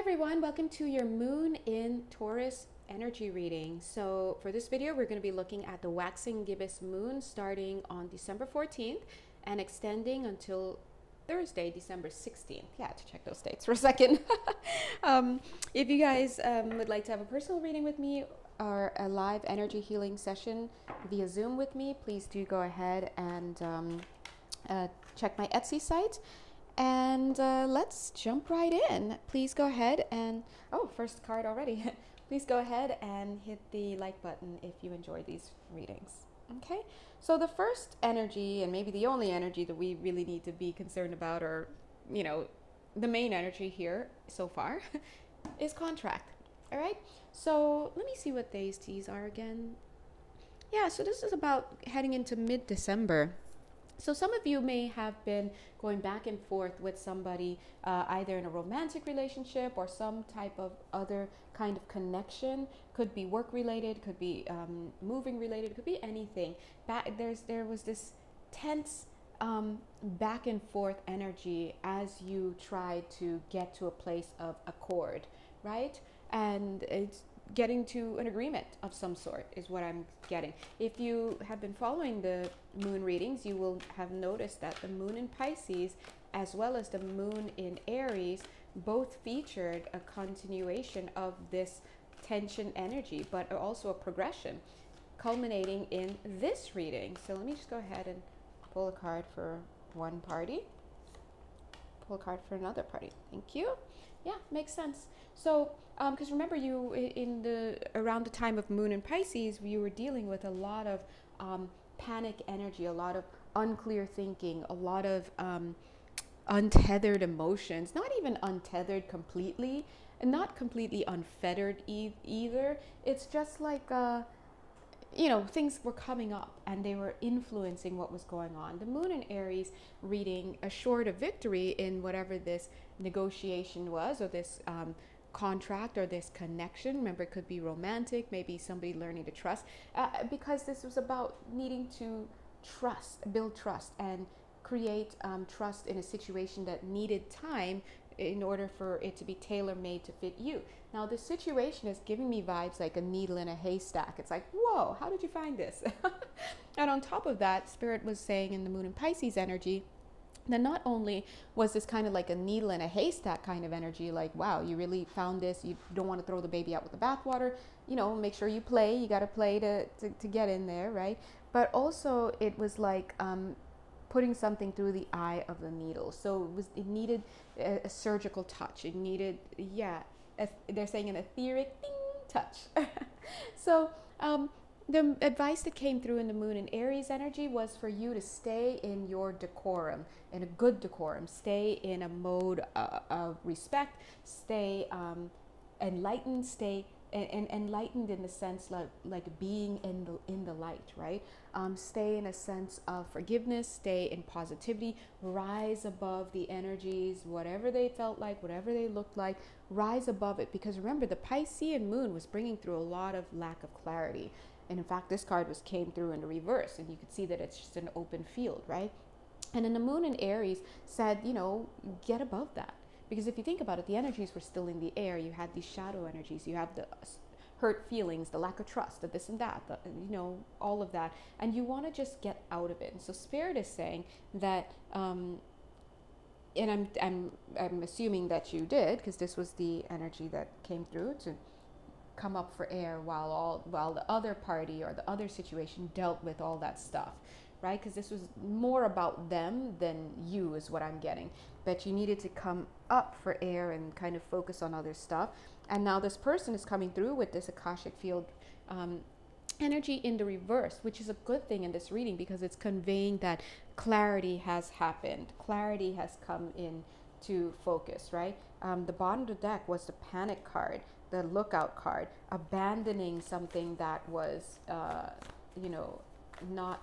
everyone, welcome to your Moon in Taurus energy reading. So for this video, we're going to be looking at the waxing gibbous moon starting on December 14th and extending until Thursday, December 16th. Yeah, to check those dates for a second. If you guys would like to have a personal reading with me or a live energy healing session via Zoom with me, please do go ahead and check my Etsy site. And let's jump right in. Please go ahead and, oh, first card already. Please go ahead and hit the like button if you enjoy these readings. Okay, so the first energy, and maybe the only energy that we really need to be concerned about, or, you know, the main energy here so far, is contract. All right, so let me see what days these are again. Yeah, so this is about heading into mid-December. So some of you may have been going back and forth with somebody, either in a romantic relationship or some type of other kind of connection. Could be work related, could be moving related, could be anything. There was this tense back and forth energy as you tried to get to a place of accord, right? And it's getting to an agreement of some sort is what I'm getting. If you have been following the moon readings, you will have noticed that the moon in Pisces as well as the moon in Aries both featured a continuation of this tension energy, but also a progression culminating in this reading. So let me just go ahead and pull a card for one party, pull a card for another party. Thank you. Yeah, makes sense. So, because remember, you around the time of Moon in Pisces, you were dealing with a lot of panic energy, a lot of unclear thinking, a lot of untethered emotions. Not even untethered completely, and not completely unfettered either. It's just like you know, things were coming up and they were influencing what was going on. The moon in Aries reading assured a victory in whatever this negotiation was, or this contract, or this connection. Remember, it could be romantic, maybe somebody learning to trust, because this was about needing to build trust and create trust in a situation that needed time in order for it to be tailor-made to fit you. Now, the situation is giving me vibes like a needle in a haystack. It's like, whoa, how did you find this? And on top of that, Spirit was saying in the Moon in Pisces energy that not only was this kind of like a needle in a haystack kind of energy, like, wow, you really found this, you don't want to throw the baby out with the bathwater, you know, make sure you play, you got to play to get in there, right? But also it was like putting something through the eye of the needle. So it needed a surgical touch. It needed, yeah, they're saying an etheric ding touch. So the advice that came through in the Moon in Aries energy was for you to stay in your decorum, in a good decorum, stay in a mode of respect, stay enlightened, stay and enlightened in the sense like being in the light, right? Stay in a sense of forgiveness, stay in positivity, rise above the energies, whatever they felt like, whatever they looked like, rise above it. Because remember, the Piscean moon was bringing through a lot of lack of clarity. And in fact, this card came through in the reverse, and you could see that it's just an open field, right? And then the moon in Aries said, you know, get above that. Because if you think about it, the energies were still in the air. You had these shadow energies. You have the hurt feelings, the lack of trust, the this and that, you know, all of that. And you want to just get out of it. And so Spirit is saying that, and I'm assuming that you did, because this was the energy that came through to come up for air while the other party or the other situation dealt with all that stuff, right? Because this was more about them than you is what I'm getting. But you needed to come up for air and kind of focus on other stuff. And now this person is coming through with this Akashic field energy in the reverse, which is a good thing in this reading because it's conveying that clarity has happened. Clarity has come in to focus, right? The bottom of the deck was the panic card, the lookout card, abandoning something that was, you know, not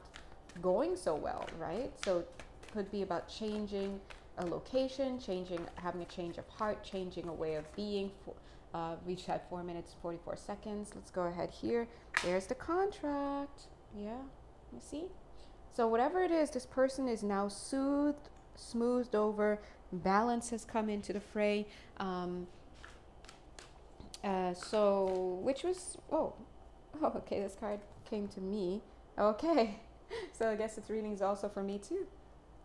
going so well, right? So it could be about changing a location, having a change of heart, changing a way of being. We just had 4 minutes, 44 seconds. Let's go ahead here. There's the contract. Yeah, you see? So whatever it is, this person is now soothed, smoothed over, balance has come into the fray. So, which was, oh, okay, this card came to me. Okay, so I guess it's readings also for me too.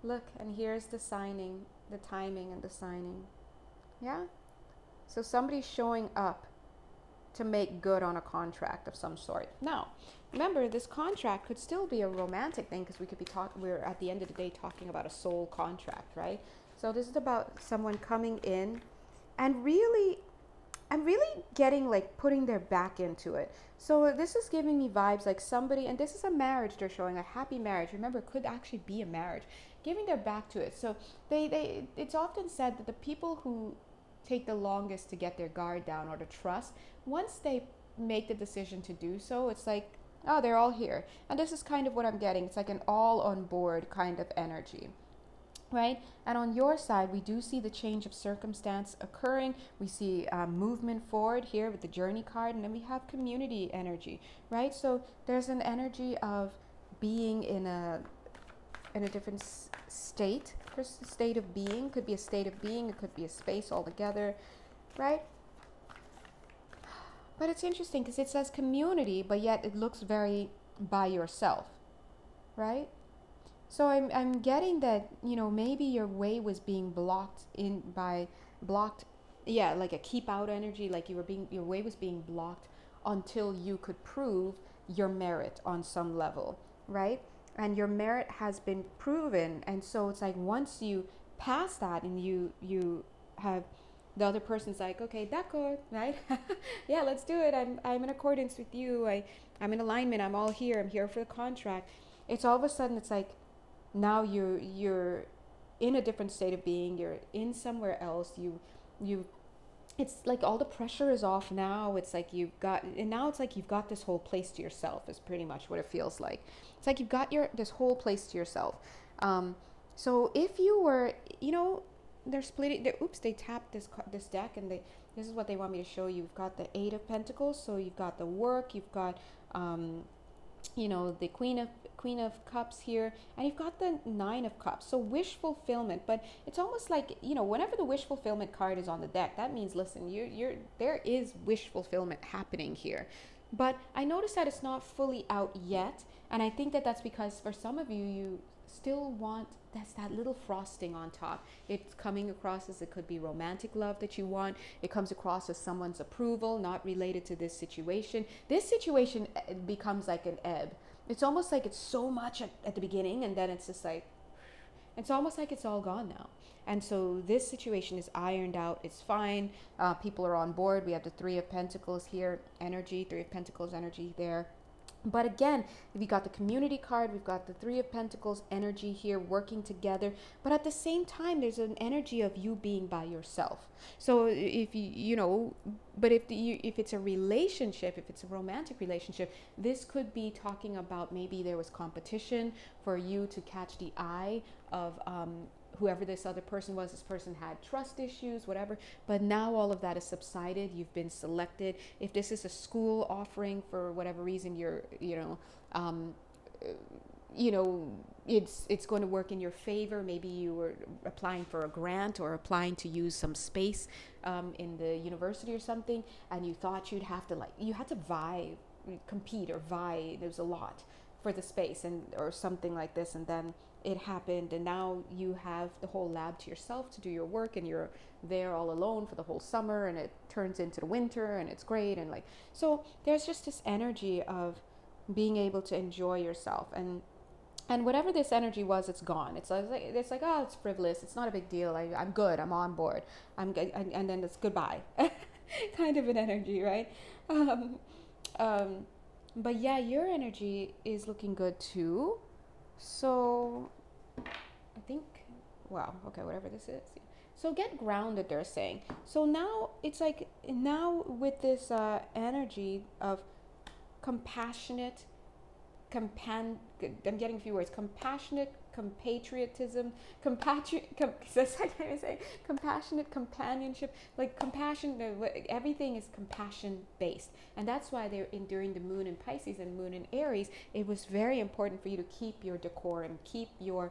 Look, and here's the signing, the timing and the signing. Yeah? So somebody's showing up to make good on a contract of some sort. Now, remember, this contract could still be a romantic thing because we could be we're at the end of the day talking about a soul contract, right? So this is about someone coming in and really getting like putting their back into it. So this is giving me vibes like somebody, and this is a marriage they're showing, a happy marriage. Remember, it could actually be a marriage, giving their back to it. So it's often said that the people who take the longest to get their guard down or to trust, once they make the decision to do so, it's like, oh, they're all here. And this is kind of what I'm getting. It's like an all on board kind of energy, right? And on your side, we do see the change of circumstance occurring. We see movement forward here with the journey card, and then we have community energy, right? So there's an energy of being in a different state. First, state of being could be a state of being. It could be a space altogether, right? But it's interesting because it says community, but yet it looks very by yourself, right? So I'm getting that, you know, maybe your way was being blocked, yeah, like a keep out energy, like your way was being blocked until you could prove your merit on some level, right? And your merit has been proven, and so it's like once you pass that and you have the other person's like, okay, d'accord, right? Yeah, let's do it. I'm in accordance with you. I'm in alignment. I'm all here. I'm here for the contract. It's all of a sudden it's like now you're in a different state of being. You're in somewhere else. You it's like all the pressure is off now. It's like you've got this whole place to yourself is pretty much what it feels like. It's like you've got this whole place to yourself. So if you were, you know, they're splitting. They tapped this deck, and this is what they want me to show you. You've got the Eight of Pentacles, so you've got the work. You've got, you know, the Queen of Cups here, and you've got the Nine of Cups. So wish fulfillment, but it's almost like, you know, whenever the wish fulfillment card is on the deck, that means, listen, there is wish fulfillment happening here. But I noticed that it's not fully out yet, and I think that that's because for some of you, you still want that little frosting on top. It's coming across as it could be romantic love that you want. It comes across as someone's approval, not related to this situation. This situation becomes like an ebb. It's almost like it's so much at the beginning, and then it's just like, it's almost like it's all gone now. And so this situation is ironed out. It's fine. People are on board. We have the Three of Pentacles here, energy, Three of Pentacles energy there. But again, we got the community card, we've got the Three of Pentacles energy here working together. But at the same time, there's an energy of you being by yourself. So if if it's a relationship, if it's a romantic relationship, this could be talking about maybe there was competition for you to catch the eye of whoever this other person was. This person had trust issues, whatever, but now all of that is subsided. You've been selected. If this is a school offering for whatever reason, it's going to work in your favor. Maybe you were applying for a grant or applying to use some space in the university or something, and you thought you had to compete or vie. There was a lot for the space or something like this, and then it happened, and now you have the whole lab to yourself to do your work, and you're there all alone for the whole summer, and it turns into the winter, and it's great. And like, so there's just this energy of being able to enjoy yourself, and whatever this energy was, it's gone. It's like, oh, it's frivolous, it's not a big deal, I'm good, I'm on board, I'm good, and then it's goodbye. Kind of an energy, right? But yeah, your energy is looking good too. So I think, wow, okay, whatever this is. So get grounded, they're saying. So now it's like, now with this energy of compassionate, I'm getting a few words, compassionate compatriotism, compassionate companionship, like compassion, everything is compassion based. And that's why during the moon in Pisces and moon in Aries, it was very important for you to keep your decorum, keep your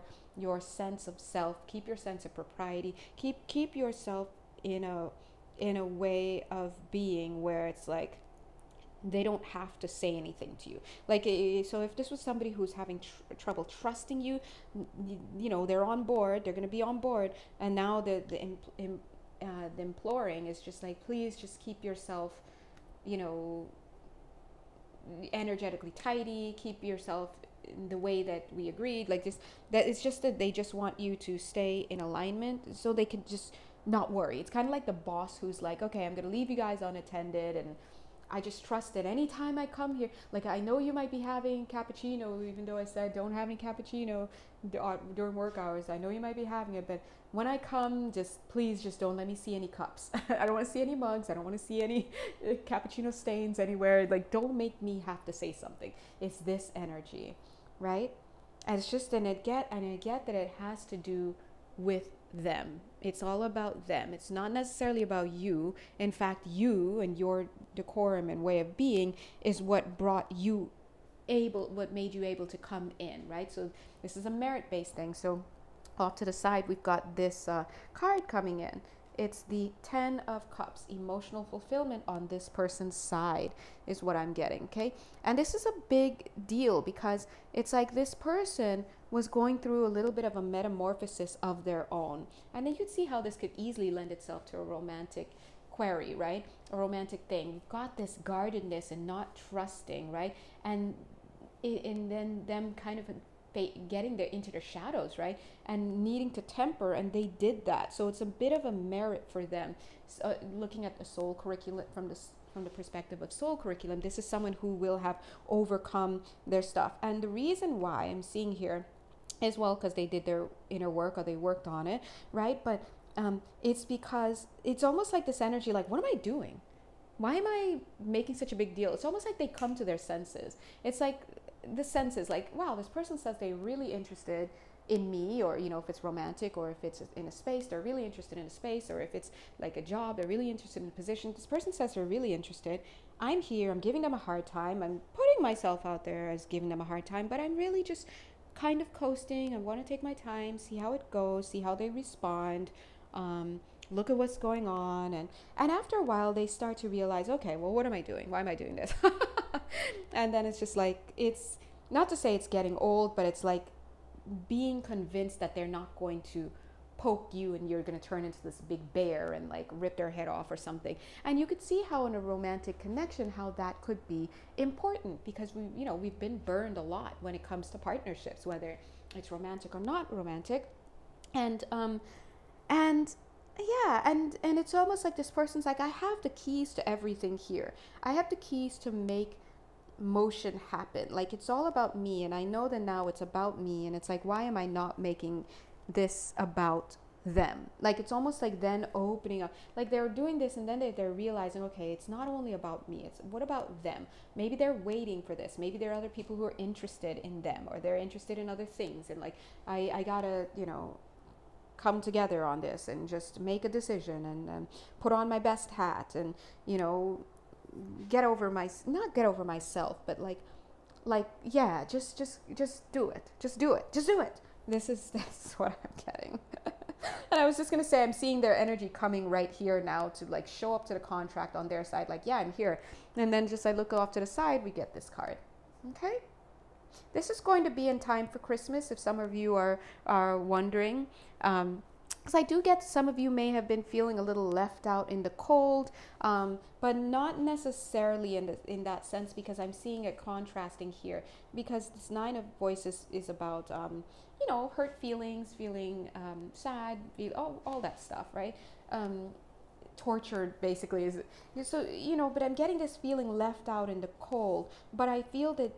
sense of self, keep your sense of propriety, keep yourself in a in a way of being where it's like they don't have to say anything to you. Like, so if this was somebody who's having trouble trusting you, you know, they're on board, they're going to be on board, and now the imploring is just like, please just keep yourself, you know, energetically tidy, keep yourself in the way that we agreed. Like, just that, it's just that they just want you to stay in alignment so they can just not worry. It's kind of like the boss who's like, okay, I'm going to leave you guys unattended, and I just trust that anytime I come here, like, I know you might be having cappuccino, even though I said don't have any cappuccino during work hours. I know you might be having it, but when I come, just please just don't let me see any cups. I don't want to see any mugs. I don't want to see any cappuccino stains anywhere. Like, don't make me have to say something. It's this energy, right? And it's just, and I get that it has to do with them. It's all about them. It's not necessarily about you. In fact, you and your decorum and way of being is what brought you what made you able to come in, right? So this is a merit-based thing. So off to the side, we've got this card coming in. It's the 10 of Cups. Emotional fulfillment on this person's side is what I'm getting, okay? And this is a big deal because it's like this person was going through a little bit of a metamorphosis of their own. And then you'd see how this could easily lend itself to a romantic query, right? A romantic thing. You've got this guardedness and not trusting, right? And then them kind of getting into their shadows, right? And needing to temper, and they did that. So it's a bit of a merit for them. So, looking at the soul curriculum from the perspective of soul curriculum, this is someone who will have overcome their stuff. And the reason why I'm seeing here is, well, because they did their inner work or they worked on it, right? But it's because it's almost like this energy, like, what am I doing? Why am I making such a big deal? It's almost like they come to their senses. It's like the senses, like, wow, this person says they're really interested in me, or, you know, if it's romantic, or if it's in a space, they're really interested in a space, or if it's like a job, they're really interested in a position. This person says they're really interested. I'm here, I'm giving them a hard time. I'm putting myself out there as giving them a hard time, but I'm really just kind of coasting. I want to take my time, see how it goes, see how they respond, look at what's going on. And after a while, they start to realize, okay, well, what am I doing? Why am I doing this? And then it's just like, it's not to say it's getting old, but it's like being convinced that they're not going to poke you and you're going to turn into this big bear and like rip their head off or something. And you could see how in a romantic connection, how that could be important, because we've been burned a lot when it comes to partnerships, whether it's romantic or not romantic. And yeah, and it's almost like this person's like, I have the keys to everything here. I have the keys to make motion happen. Like, it's all about me, and I know that now it's about me, and it's like, why am I not making this about them? Like, it's almost like then opening up, like they're doing this, and then they're realizing, okay, it's not only about me, it's what about them? Maybe they're waiting for this. Maybe there are other people who are interested in them, or they're interested in other things, and like, I gotta, come together on this and just make a decision and put on my best hat and, not get over myself, but yeah, just do it. Just do it. That's what I'm getting. And I was just going to say, I'm seeing their energy coming right here now to like show up to the contract on their side. Like, yeah, I'm here. And then just I look off to the side, we get this card. Okay. This is going to be in time for Christmas, if some of you are wondering. Because I do get some of you may have been feeling a little left out in the cold, but not necessarily in that sense, because I'm seeing it contrasting here. Because this Nine of Voices is about, hurt feelings, feeling sad, all that stuff, right? Tortured basically is so, but I'm getting this feeling left out in the cold. But I feel that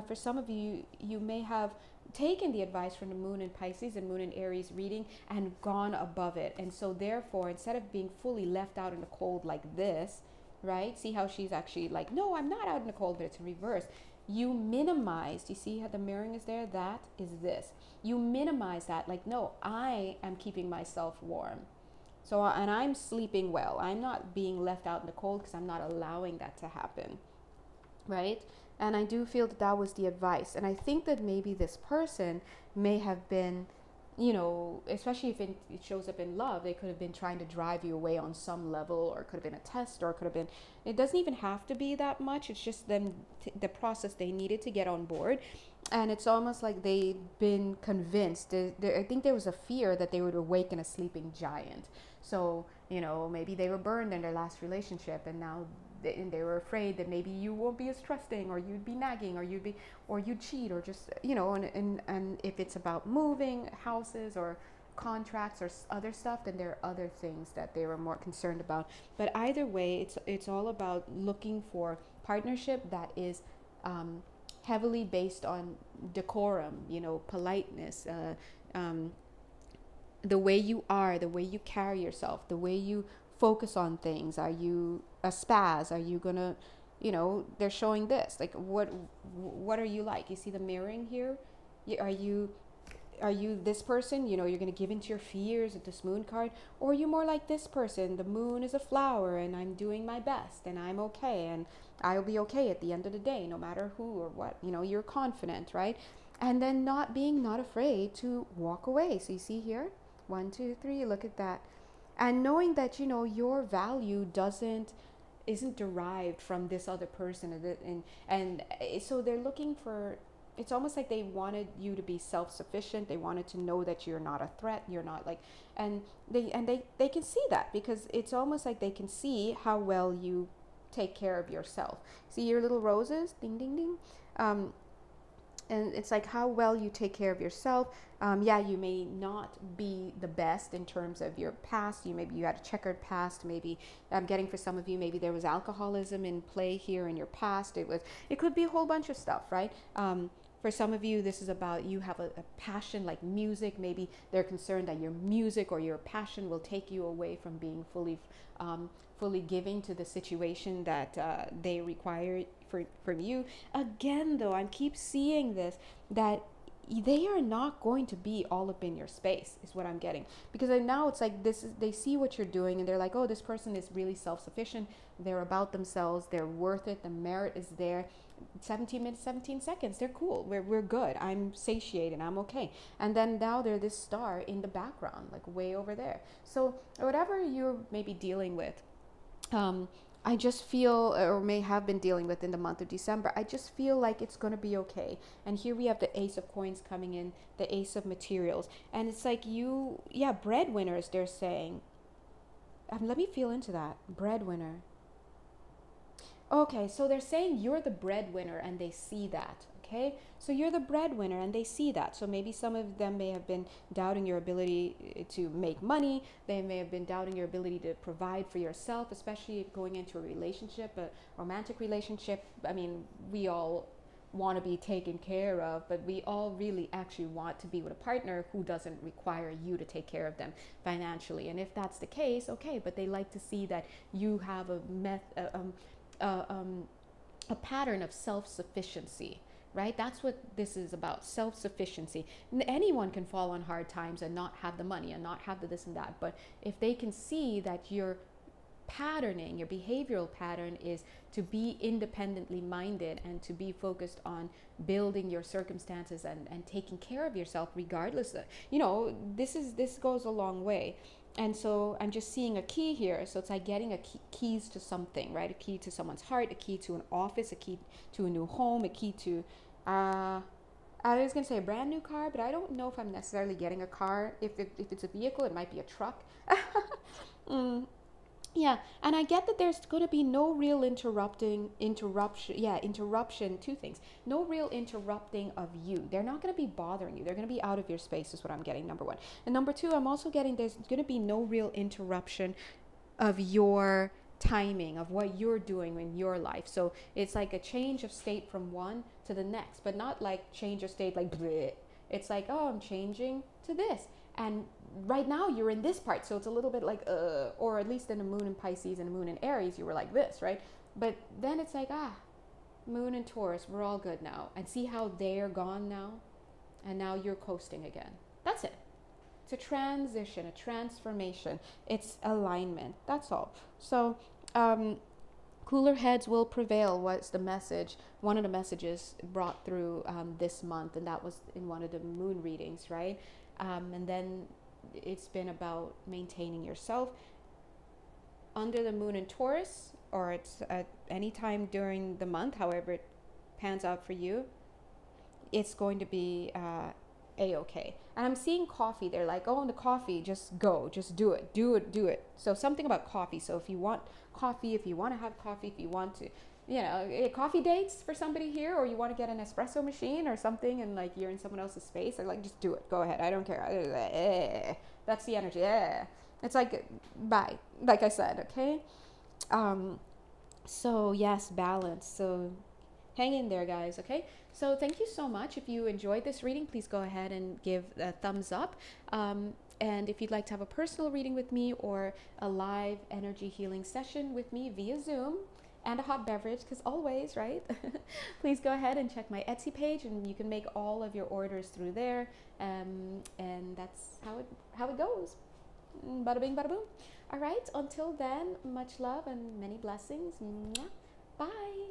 for some of you, you may have taken the advice from the Moon in Pisces and Moon in Aries reading and gone above it. And so therefore, instead of being fully left out in the cold like this, right? See how she's actually like, no, I'm not out in the cold, but it's in reverse. You minimized, you see how the mirroring is there? That is this. You minimize that, like, no, I am keeping myself warm. So, and I'm sleeping well. I'm not being left out in the cold because I'm not allowing that to happen, right? And I do feel that was the advice. And I think that maybe this person may have been you know, especially if it shows up in love, they could have been trying to drive you away on some level, or it could have been a test, or it could have been, it doesn't even have to be that much. It's just them, the process they needed to get on board. And it's almost like they've been convinced. I think there was a fear that they would awaken a sleeping giant. So, you know, maybe they were burned in their last relationship, and now they were afraid that maybe you won't be as trusting, or you'd be nagging, or you'd cheat, or just, you know, and if it's about moving houses or contracts or other stuff, then there are other things that they were more concerned about. But either way, it's all about looking for partnership that is heavily based on decorum, you know, politeness, the way you are, the way you carry yourself, the way you focus on things. Are you a spaz? Are you gonna, you know, they're showing this, like, what are you like? You see the mirroring here? Are you this person, you know, you're going to give into your fears with this moon card? Or are you more like this person, the moon is a flower and I'm doing my best and I'm okay and I'll be okay at the end of the day, no matter who or what, you know, you're confident, right? And then not afraid to walk away. So you see here, 1, 2, 3, look at that. And knowing that, you know, your value isn't derived from this other person, and so they're looking for, it's almost like they wanted you to be self-sufficient. They wanted to know that you're not a threat, you're not like, and they can see that, because it's almost like they can see how well you take care of yourself. See your little roses, ding ding ding. And it's like how well you take care of yourself. Yeah, you may not be the best in terms of your past. Maybe you had a checkered past. Maybe I'm getting, for some of you, maybe there was alcoholism in play here in your past. It could be a whole bunch of stuff, right? For some of you, this is about, you have a passion like music. Maybe they're concerned that your music or your passion will take you away from being fully giving to the situation that they require from you. Again, though, I keep seeing this, that they are not going to be all up in your space, is what I'm getting. Because now it's like they see what you're doing and they're like, oh, this person is really self-sufficient. They're about themselves. They're worth it. The merit is there. 17 minutes, 17 seconds. They're cool. We're good. I'm satiated. I'm okay. And then now they're this star in the background, like way over there. So whatever you're maybe dealing with, I just feel, or may have been dealing with in the month of December, I just feel like it's going to be okay. And here we have the Ace of Coins coming in, the Ace of Materials. And it's like breadwinners, they're saying. Let me feel into that. Breadwinner. Okay, so they're saying you're the breadwinner and they see that. Okay, so you're the breadwinner and they see that. So maybe some of them may have been doubting your ability to make money. They may have been doubting your ability to provide for yourself, especially going into a relationship, a romantic relationship. I mean, we all want to be taken care of, but we all really actually want to be with a partner who doesn't require you to take care of them financially. And if that's the case, okay, but they like to see that you have a pattern of self-sufficiency. Right? That's what this is about, self-sufficiency. Anyone can fall on hard times and not have the money and not have the this and that. But if they can see that your patterning, your behavioral pattern is to be independently minded and to be focused on building your circumstances and taking care of yourself regardless of, you know, this goes a long way. And so I'm just seeing a key here. So it's like getting keys to something, right? A key to someone's heart, a key to an office, a key to a new home, a key to, I was going to say a brand new car, but I don't know if I'm necessarily getting a car. If it's a vehicle, it might be a truck. Yeah, and I get that there's going to be no real interruption, two things. No real interrupting of you. They're not going to be bothering you. They're going to be out of your space is what I'm getting, number one. And number two, I'm also getting there's going to be no real interruption of your timing, of what you're doing in your life. So it's like a change of state from one to the next, but not like change of state like bleh. It's like, oh, I'm changing to this. And right now you're in this part, so it's a little bit like or at least in the moon in Pisces and the moon in Aries you were like this, right? But then it's like, moon in Taurus, we're all good now. And see how they're gone now, and now you're coasting again. That's it. It's a transition, a transformation. It's alignment. That's all. So cooler heads will prevail was the message, one of the messages brought through this month, and that was in one of the moon readings, right? And then it's been about maintaining yourself. Under the moon in Taurus, or it's at any time during the month, however it pans out for you, it's going to be a-okay. And I'm seeing coffee. They're like, oh, and the coffee, just go, just do it, do it, do it. So something about coffee. So if you want coffee, if you want to have coffee, if you want to, you know, coffee dates for somebody here, or you want to get an espresso machine or something, and like you're in someone else's space, they're like, just do it, go ahead, I don't care. That's the energy. It's like, bye, like I said, okay? So yes, balance. So hang in there, guys, okay? So thank you so much. If you enjoyed this reading, please go ahead and give a thumbs up. And if you'd like to have a personal reading with me or a live energy healing session with me via Zoom and a hot beverage, because always, right? Please go ahead and check my Etsy page, and you can make all of your orders through there. And that's how it goes. Bada bing, bada boom. All right, until then, much love and many blessings. Bye.